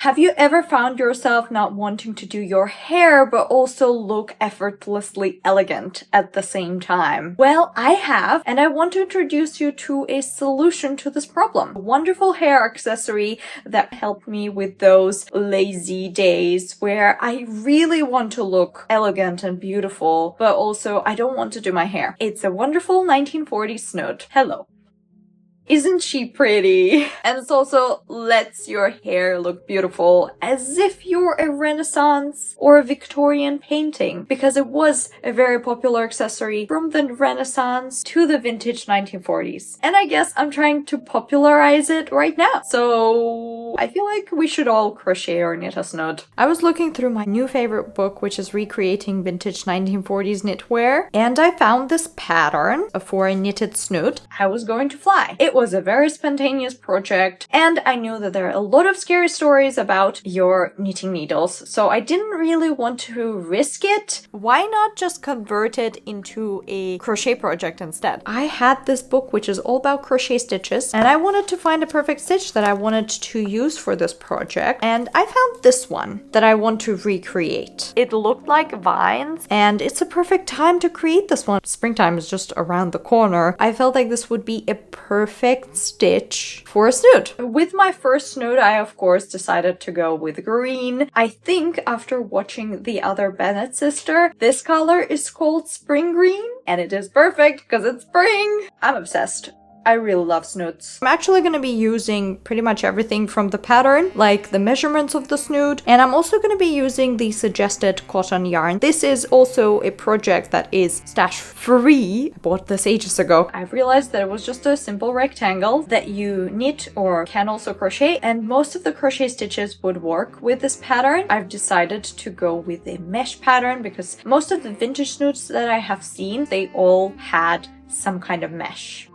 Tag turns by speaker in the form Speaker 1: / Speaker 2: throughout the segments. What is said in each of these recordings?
Speaker 1: Have you ever found yourself not wanting to do your hair but also look effortlessly elegant at the same time? Well, I have, and I want to introduce you to a solution to this problem. A wonderful hair accessory that helped me with those lazy days where I really want to look elegant and beautiful, but also I don't want to do my hair. It's a wonderful 1940s Snood. Hello. Isn't she pretty? And it also lets your hair look beautiful as if you're a Renaissance or a Victorian painting, because it was a very popular accessory from the Renaissance to the vintage 1940s. And I guess I'm trying to popularize it right now. So I feel like we should all crochet or knit a Snood. I was looking through my new favorite book, which is Recreating Vintage 1940s Knitwear, and I found this pattern for a knitted Snood. I was going to fly. It was a very spontaneous project, and I knew that there are a lot of scary stories about your knitting needles, so I didn't really want to risk it. Why not just convert it into a crochet project instead? I had this book which is all about crochet stitches, and I wanted to find a perfect stitch that I wanted to use for this project, and I found this one that I want to recreate. It looked like vines, and it's a perfect time to create this one. Springtime is just around the corner. I felt like this would be a perfect stitch for a Snood. With my first Snood, I of course decided to go with green. I think after watching the other Bennett sister, this color is called spring green, and it is perfect because it's spring. I'm obsessed. I really love Snoods. I'm actually going to be using pretty much everything from the pattern, like the measurements of the Snood, and I'm also going to be using the suggested cotton yarn. This is also a project that is stash free. I bought this ages ago. I realized that it was just a simple rectangle that you knit or can also crochet, and most of the crochet stitches would work with this pattern. I've decided to go with a mesh pattern because most of the vintage Snoods that I have seen, they all had some kind of mesh.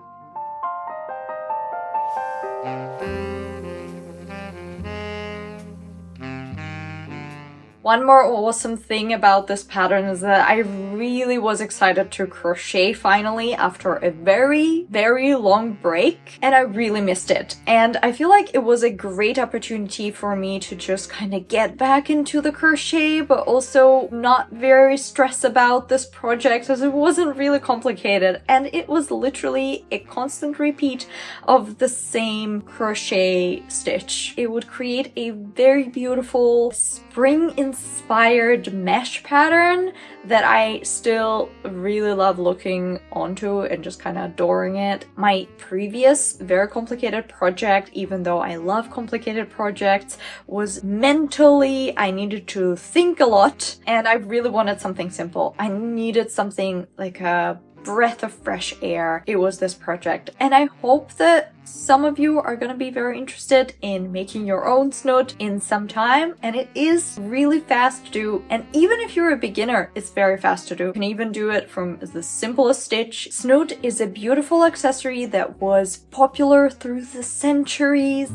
Speaker 1: One more awesome thing about this pattern is that I really was excited to crochet finally after a very, very long break, and I really missed it. And I feel like it was a great opportunity for me to just kind of get back into the crochet, but also not very stressed about this project as it wasn't really complicated, and it was literally a constant repeat of the same crochet stitch. It would create a very beautiful spring-inspired mesh pattern that I still really love looking onto and just kind of adoring it. My previous very complicated project, even though I love complicated projects, was mentally, I needed to think a lot, and I really wanted something simple. I needed something like a breath of fresh air. It was this project, and I hope that some of you are going to be very interested in making your own Snood in some time, and it is really fast to do, and even if you're a beginner, it's very fast to do. You can even do it from the simplest stitch. Snood is a beautiful accessory that was popular through the centuries.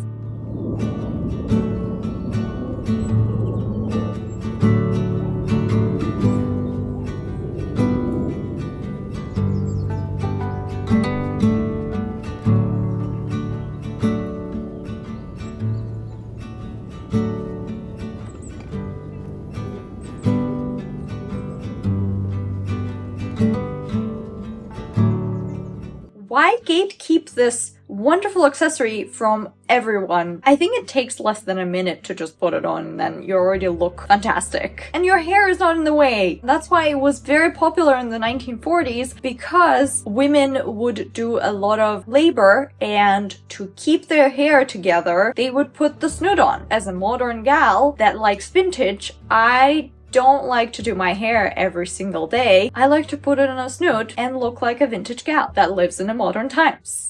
Speaker 1: Why gatekeep this wonderful accessory from everyone? I think it takes less than a minute to just put it on and then you already look fantastic. And your hair is not in the way. That's why it was very popular in the 1940s, because women would do a lot of labor, and to keep their hair together, they would put the Snood on. As a modern gal that likes vintage, I don't like to do my hair every single day. I like to put it in a Snood and look like a vintage gal that lives in the modern times.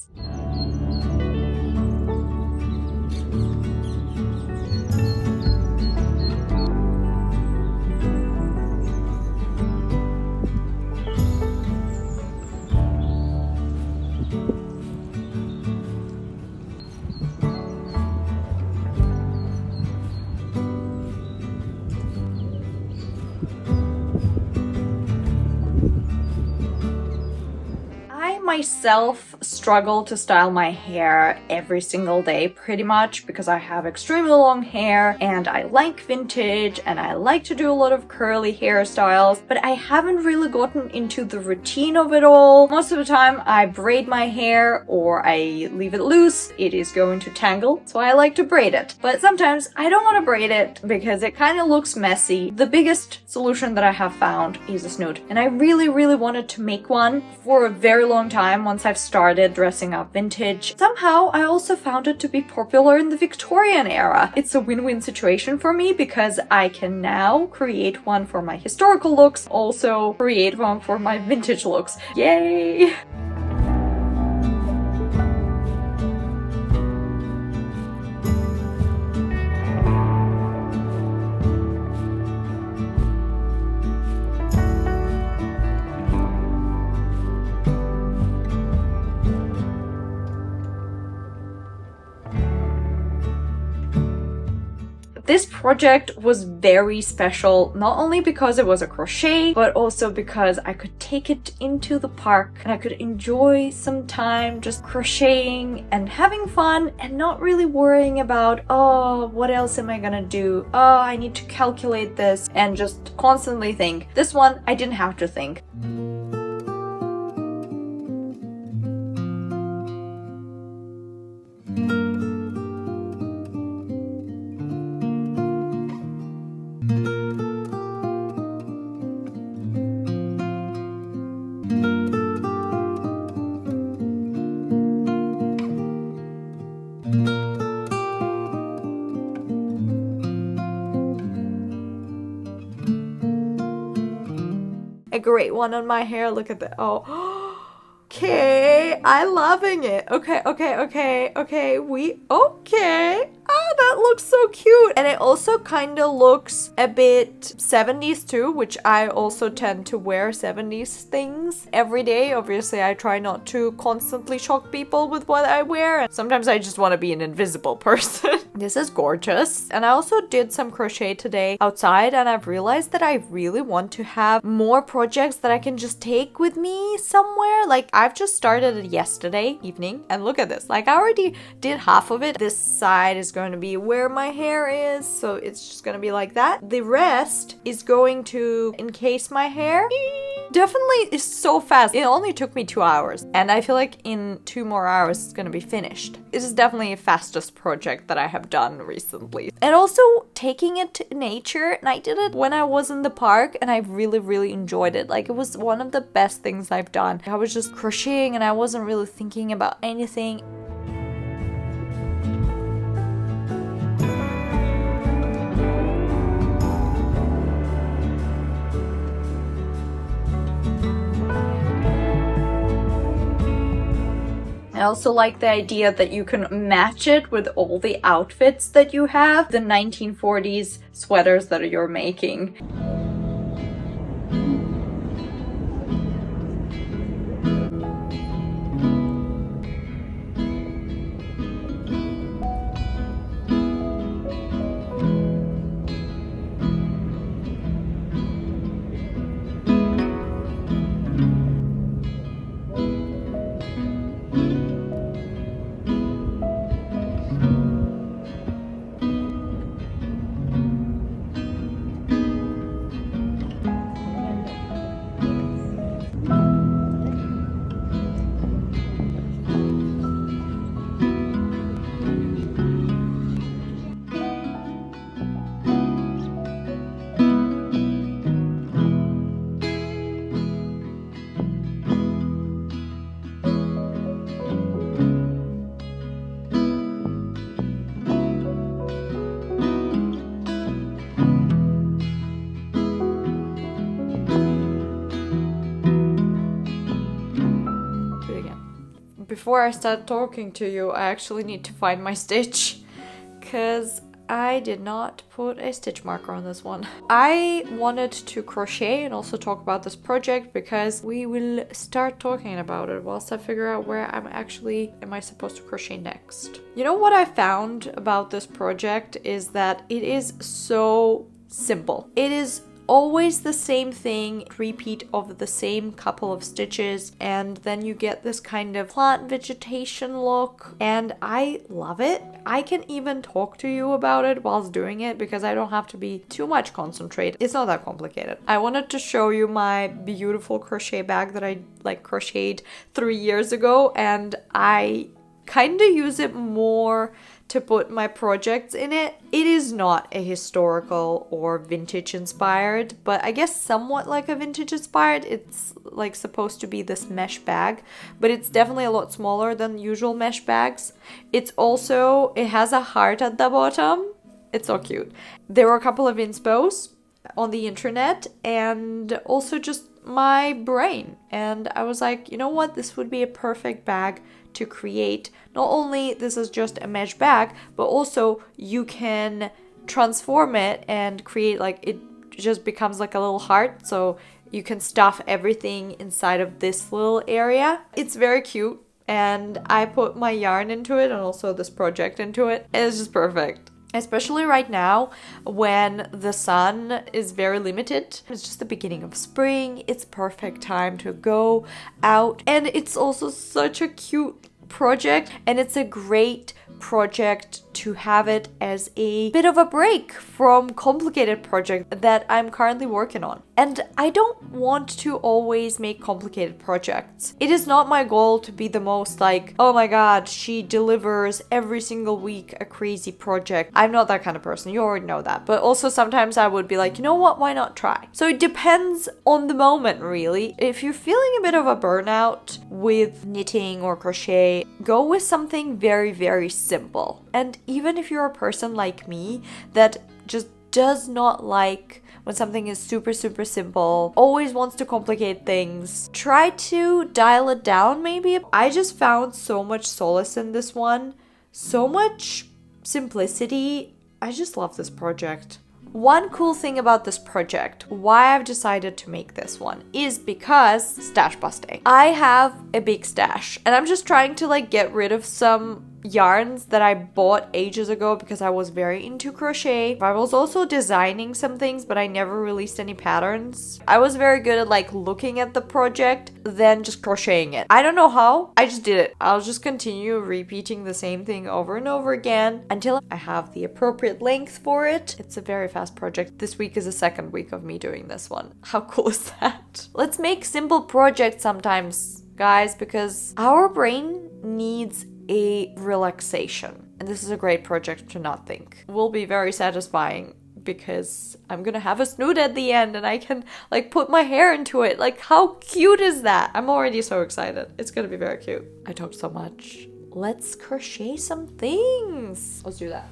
Speaker 1: myself struggle to style my hair every single day pretty much because I have extremely long hair and I like vintage and I like to do a lot of curly hairstyles, but I haven't really gotten into the routine of it all. Most of the time I braid my hair or I leave it loose. It is going to tangle, so I like to braid it. But sometimes I don't want to braid it because it kind of looks messy. The biggest solution that I have found is a snood, and I really wanted to make one for a very long time once I've started dressing up vintage. Somehow I also found it to be popular in the Victorian era. It's a win-win situation for me because I can now create one for my historical looks, also create one for my vintage looks. Yay! This project was very special, not only because it was a crochet, but also because I could take it into the park and I could enjoy some time just crocheting and having fun and not really worrying about, oh, what else am I gonna do? Oh, I need to calculate this, and just constantly think. This one, I didn't have to think. A great one on my hair. Look at that. Oh, okay. I'm loving it. Okay. Ah, that looks so cute. And it also kind of looks a bit 70s too, which I also tend to wear 70s things every day. Obviously, I try not to constantly shock people with what I wear. And sometimes I just want to be an invisible person. This is gorgeous. And I also did some crochet today outside, and I've realized that I really want to have more projects that I can just take with me somewhere. Like, I've just started it yesterday evening, and look at this. Like, I already did half of it. This side is going to be where my hair is, so it's just going to be like that. The rest is going to encase my hair. Definitely is so fast. It only took me 2 hours, and I feel like in 2 more hours it's gonna be finished. It is definitely the fastest project that I have done recently. And also taking it to nature, and I did it when I was in the park, and I really enjoyed it. Like, it was one of the best things I've done. I was just crocheting and I wasn't really thinking about anything. I also like the idea that you can match it with all the outfits that you have, the 1940s sweaters that you're making. Before I start talking to you, I actually need to find my stitch, because I did not put a stitch marker on this one. I wanted to crochet and also talk about this project because we will start talking about it whilst I figure out where am I supposed to crochet next. You know what I found about this project is that it is so simple. It is always the same thing, repeat of the same couple of stitches, and then you get this kind of plant vegetation look, and I love it. I can even talk to you about it whilst doing it because I don't have to be too much concentrate. It's not that complicated. I wanted to show you my beautiful crochet bag that I like crocheted 3 years ago, and I kind of use it more to put my projects in it. It is not a historical or vintage inspired, but I guess somewhat like a vintage inspired. It's like supposed to be this mesh bag, but it's definitely a lot smaller than usual mesh bags. It has a heart at the bottom. It's so cute. There were a couple of inspos on the internet and also just my brain, and I was like, you know what, this would be a perfect bag to create. Not only this is just a mesh bag, but also you can transform it and create like it just becomes like a little heart, so you can stuff everything inside of this little area. It's very cute, and I put my yarn into it and also this project into it. It's just perfect. Especially right now when the sun is very limited. It's just the beginning of spring. It's perfect time to go out. And it's also such a cute project, and it's a great project to have it as a bit of a break from complicated project that I'm currently working on. And I don't want to always make complicated projects. It is not my goal to be the most like, oh my god, she delivers every single week a crazy project. I'm not that kind of person, you already know that. But also sometimes I would be like, you know what, why not try? So it depends on the moment, really. If you're feeling a bit of a burnout with knitting or crochet, go with something very, very simple. And even if you're a person like me that just does not like when something is super, super simple, always wants to complicate things, try to dial it down maybe. I just found so much solace in this one, so much simplicity. I just love this project. One cool thing about this project, why I've decided to make this one, is because stash busting. I have a big stash and I'm just trying to like get rid of some yarns that I bought ages ago because I was very into crochet. I was also designing some things, but I never released any patterns. I was very good at like looking at the project, then just crocheting it. I don't know how, I just did it. I'll just continue repeating the same thing over and over again until I have the appropriate length for it. It's a very fast project. This week is the second week of me doing this one. How cool is that? Let's make simple projects sometimes, guys, because our brain needs a relaxation, and this is a great project to not think. Will be very satisfying because I'm gonna have a snood at the end and I can like put my hair into it. Like, how cute is that? I'm already so excited. It's gonna be very cute. I talked so much. Let's crochet some things. Let's do that.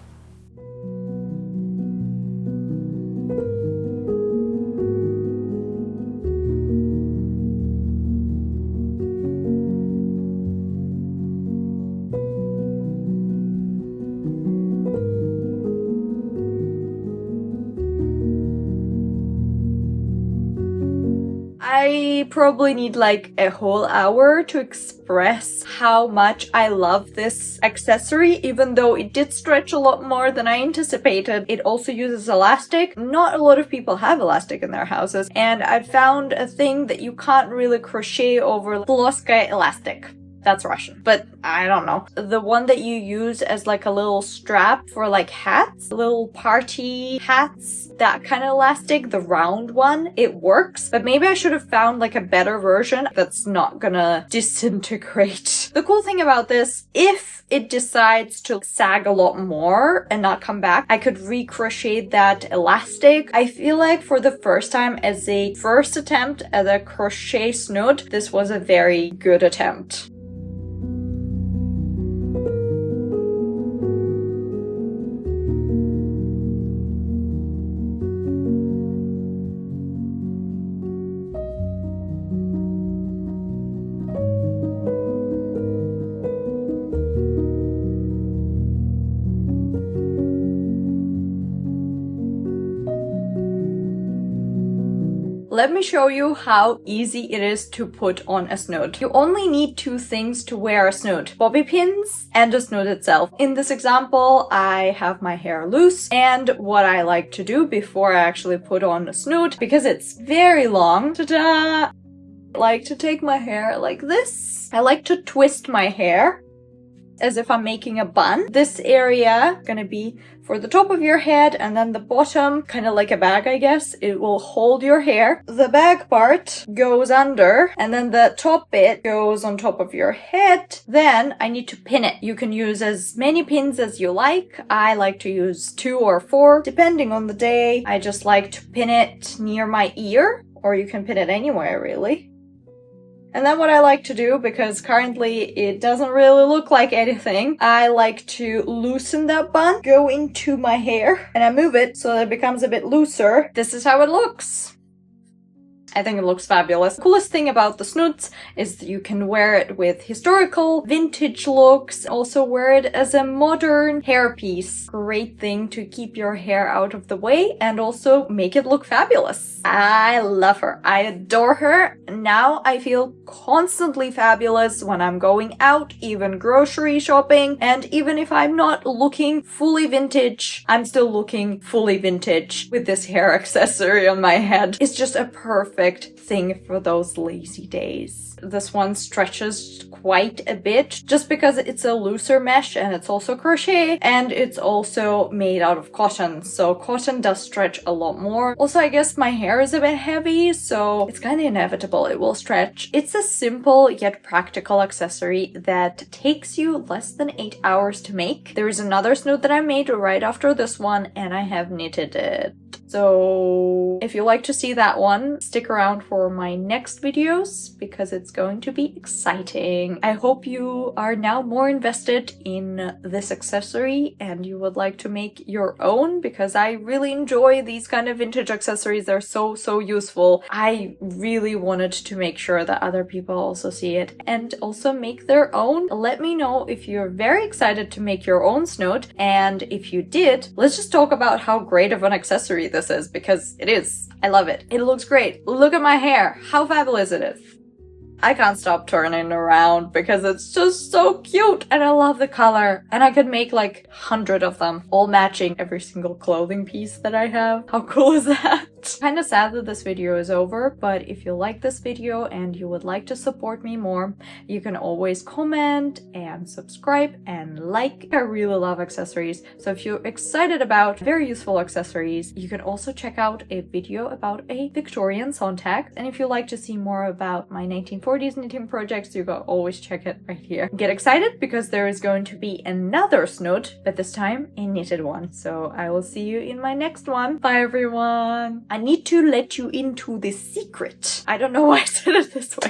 Speaker 1: I probably need like a whole hour to express how much I love this accessory, even though it did stretch a lot more than I anticipated. It also uses elastic. Not a lot of people have elastic in their houses, and I found a thing that you can't really crochet over, Ploskaya elastic. That's Russian, but I don't know. The one that you use as like a little strap for like hats, little party hats, that kind of elastic, the round one, it works. But maybe I should have found like a better version that's not gonna disintegrate. The cool thing about this, if it decides to sag a lot more and not come back, I could recrochet that elastic. I feel like for the first time, as a first attempt at a crochet snood, this was a very good attempt. Let me show you how easy it is to put on a snood. You only need two things to wear a snood: bobby pins and a snood itself. In this example, I have my hair loose, and what I like to do before I actually put on a snood, because it's very long, ta-da! I like to take my hair like this. I like to twist my hair as if I'm making a bun. This area gonna be for the top of your head, and then the bottom, kind of like a bag, I guess. It will hold your hair. The bag part goes under, and then the top bit goes on top of your head. Then I need to pin it. You can use as many pins as you like. I like to use 2 or 4, depending on the day. I just like to pin it near my ear, or you can pin it anywhere, really. And then what I like to do, because currently it doesn't really look like anything, I like to loosen that bun, go into my hair, and I move it so that it becomes a bit looser. This is how it looks. I think it looks fabulous. The coolest thing about the snoods is that you can wear it with historical, vintage looks, also wear it as a modern hairpiece. Great thing to keep your hair out of the way and also make it look fabulous. I love her. I adore her. Now I feel constantly fabulous when I'm going out, even grocery shopping, and even if I'm not looking fully vintage, I'm still looking fully vintage with this hair accessory on my head. It's just a perfect thing for those lazy days. This one stretches quite a bit just because it's a looser mesh and it's also crochet and it's also made out of cotton. So cotton does stretch a lot more. Also, I guess my hair is a bit heavy, so it's kind of inevitable it will stretch. It's a simple yet practical accessory that takes you less than 8 hours to make. There is another snood that I made right after this one and I have knitted it. So if you like to see that one, stick around for my next videos because it's going to be exciting. I hope you are now more invested in this accessory and you would like to make your own, because I really enjoy these kind of vintage accessories. They're so useful. I really wanted to make sure that other people also see it and also make their own. Let me know if you're very excited to make your own snood, and if you did, let's just talk about how great of an accessory this is, because it is. I love it. It looks great. Look at my hair. How fabulous it is. I can't stop turning around because it's just so cute and I love the color, and I could make like 100 of them, all matching every single clothing piece that I have. How cool is that? Kind of sad that this video is over, but if you like this video and you would like to support me more, you can always comment and subscribe and like. I really love accessories, so if you're excited about very useful accessories, you can also check out a video about a Victorian Sontag. And if you like to see more about my 1940s knitting projects, you can always check it right here. Get excited because there is going to be another snood, but this time a knitted one. So I will see you in my next one. Bye everyone! I need to let you into the secret. I don't know why I said it this way.